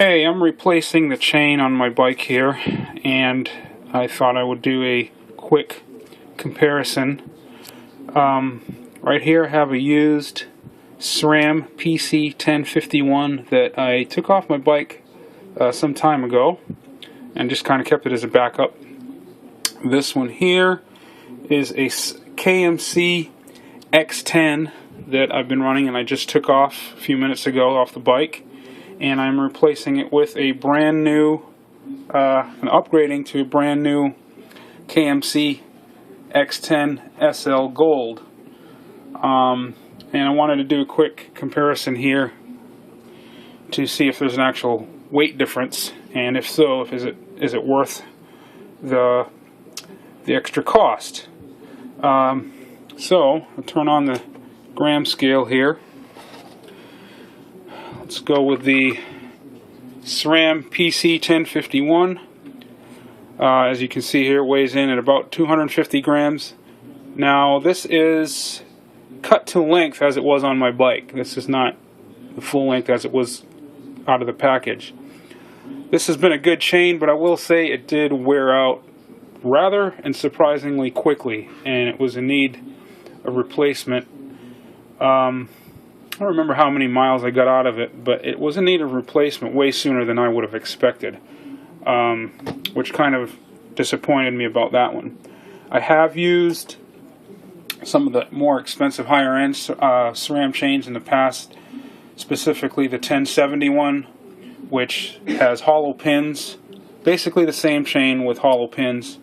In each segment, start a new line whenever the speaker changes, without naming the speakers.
Hey, I'm replacing the chain on my bike here, and I thought I would do a quick comparison. Right here I have a used SRAM PC-1051 that I took off my bike some time ago and just kind of kept it as a backup. This one here is a KMC X10 that I've been running, and I just took off a few minutes ago off the bike, and I'm replacing it with a brand new, upgrading to a brand new KMC X10 SL Gold. And I wanted to do a quick comparison here to see if there's an actual weight difference, and if so, is it worth the extra cost. So I'll turn on the gram scale here. Let's go with the SRAM PC-1051. As you can see here, it weighs in at about 250 grams. Now this is cut to length as it was on my bike. This is not the full length as it was out of the package. This has been a good chain, but I will say it did wear out rather and surprisingly quickly, and it was in need of replacement. I don't remember how many miles I got out of it, but it was in need of replacement way sooner than I would have expected, which kind of disappointed me about that one. I have used some of the more expensive higher-end SRAM chains in the past, specifically the 1071, which has hollow pins, basically the same chain with hollow pins,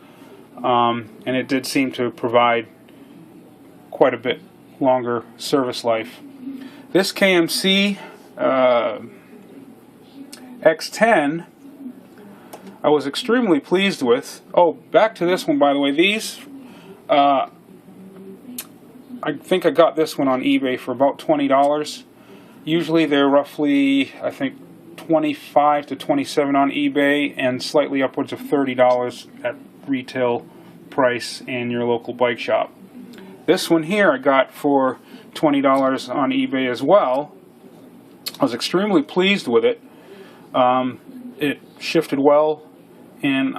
and it did seem to provide quite a bit longer service life. This KMC X10 I was extremely pleased with. Oh, back to this one, by the way. These, I think I got this one on eBay for about $20. Usually they're roughly, I think, $25 to $27 on eBay, and slightly upwards of $30 at retail price in your local bike shop. This one here I got for $20 on eBay as well. I was extremely pleased with it. It shifted well and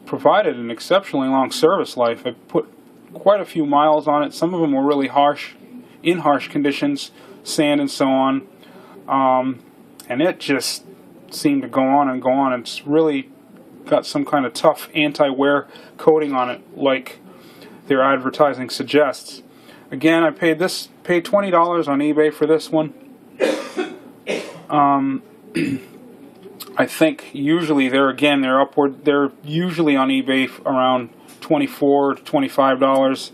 provided an exceptionally long service life. I put quite a few miles on it. Some of them were really harsh, in harsh conditions, sand and so on. And it just seemed to go on and go on. It's really got some kind of tough anti-wear coating on it, like their advertising suggests. Again, I paid $20 on eBay for this one. I think usually they're usually on eBay around $24 to $25,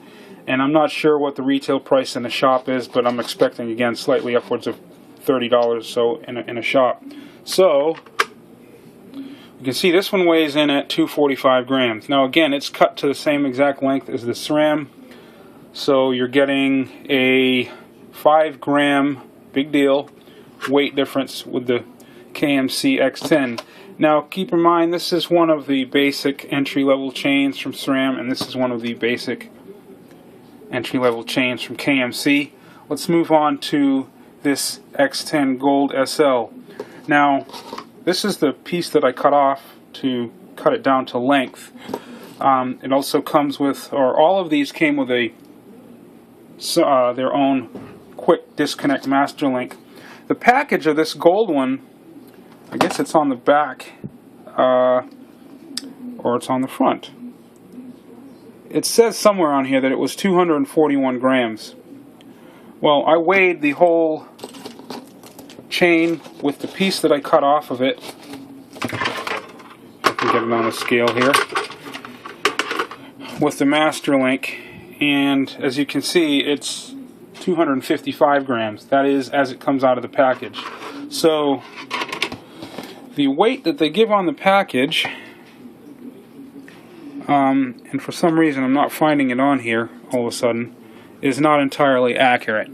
and I'm not sure what the retail price in the shop is, but I'm expecting, again, slightly upwards of $30 or so in a shop. So you can see this one weighs in at 245 grams. Now again, it's cut to the same exact length as the SRAM, so you're getting a 5 gram, big deal, weight difference with the KMC X10. Now keep in mind, this is one of the basic entry-level chains from SRAM, and this is one of the basic entry-level chains from KMC. Let's move on to this X10 Gold Sl. Now this is the piece that I cut off to cut it down to length. It also comes with, or all of these came with their own quick disconnect master link. The package of this gold one, I guess it's on the back, or it's on the front. It says somewhere on here that it was 241 grams. Well, I weighed the whole chain with the piece that I cut off of it. I can get it on a scale here. With the master link, and as you can see, it's 255 grams. That is as it comes out of the package. So the weight that they give on the package, and for some reason I'm not finding it on here all of a sudden, is not entirely accurate.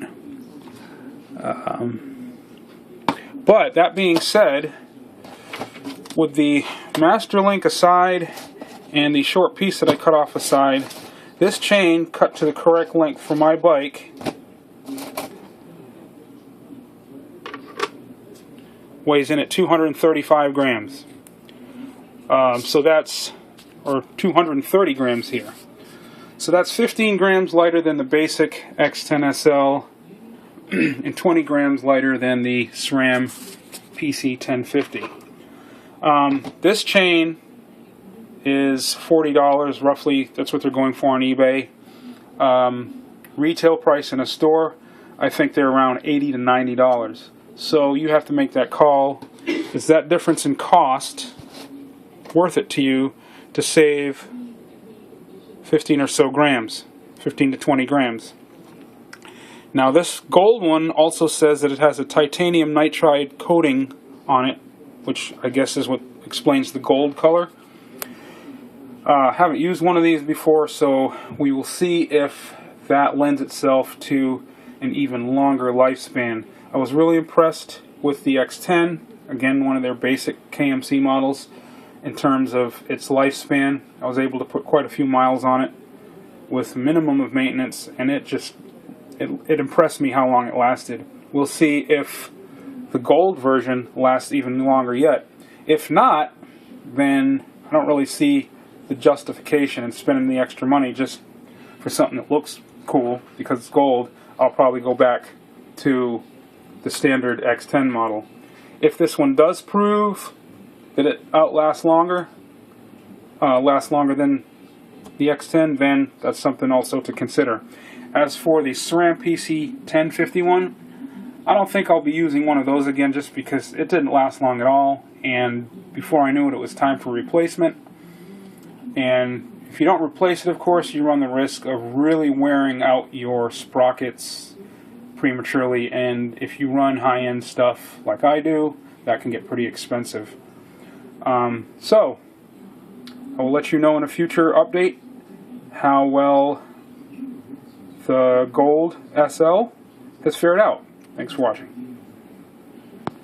But that being said, with the master link aside and the short piece that I cut off aside, this chain cut to the correct length for my bike weighs in at 235 grams. So that's, or 230 grams here. So that's 15 grams lighter than the basic X10 SL and 20 grams lighter than the SRAM PC-1050. This chain is $40 roughly. That's what they're going for on eBay. Retail price in a store, I think they're around $80 to $90. So you have to make that call. Is that difference in cost worth it to you to save 15 or so grams, 15 to 20 grams? Now this gold one also says that it has a titanium nitride coating on it, which I guess is what explains the gold color. Haven't used one of these before, so we will see if that lends itself to an even longer lifespan. I was really impressed with the X10, again one of their basic KMC models, in terms of its lifespan. I was able to put quite a few miles on it with minimum of maintenance, and it impressed me how long it lasted. We'll see if the gold version lasts even longer yet. If not, then I don't really see the justification in spending the extra money just for something that looks cool because it's gold. I'll probably go back to the standard X10 model. If this one does prove that it outlasts longer, than the X10, then that's something also to consider. As for the SRAM PC-1051, I don't think I'll be using one of those again just because it didn't last long at all, and before I knew it, it was time for replacement. And if you don't replace it, of course, you run the risk of really wearing out your sprockets prematurely, and if you run high-end stuff like I do, that can get pretty expensive. So I will let you know in a future update how well the Gold SL has fared out. Thanks for watching.